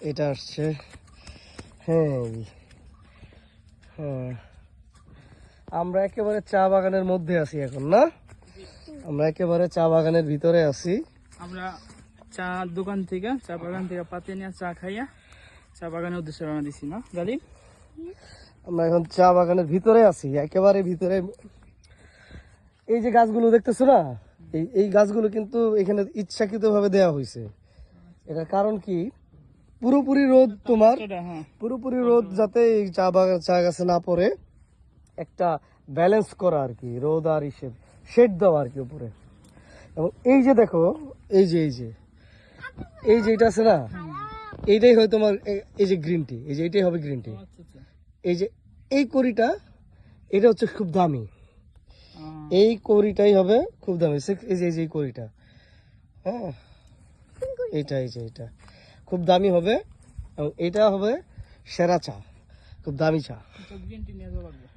এটা আসছে। হ্যাঁ হ্যাঁ, আমরা একেবারে চা বাগানের মধ্যে আছি এখন, না? আমরা একেবারে চা বাগানের ভিতরে আছি। আমরা চা দোকান থেকে, চা বাগান থেকে পাতে নিয়ে চা খাইয়া চা বাগানের উদ্দেশ্যে রওনা দিছি, না গালি? আমরা এখন চা বাগানের ভিতরে আছি, একেবারে ভিতরে। এই যে গাছগুলো দেখতেছো না, এই গাছগুলো কিন্তু এখানে ইচ্ছাকৃত ভাবে দেওয়া হয়েছে। এটার কারণ কি, পুরোপুরি রোদ তোমার, হ্যাঁ, পুরোপুরি রোদ যাতে এই চা বাগান চা গাছে না পড়ে, একটা ব্যালেন্স করা আর কি, রোদ আর ইসের শেড দেওয়া আর কি উপরে। এবং এই যে দেখো, এই যে এটা আছে না, এইটাই হয় তোমার এই যে গ্রিন টি, এই যে এইটাই হবে গ্রিন টি। আচ্ছা আচ্ছা। এই যে এই কড়িটা, এটা হচ্ছে খুব দামি, এই কড়িটাই হবে খুব দামি। এই যে এই কড়িটা, হ্যাঁ, এইটা এই যে এটা খুব দামি হবে, এবং এটা হবে সেরা চা, খুব দামি চা। গ্রিন টি নিয়ে যাওয়া লাগবে।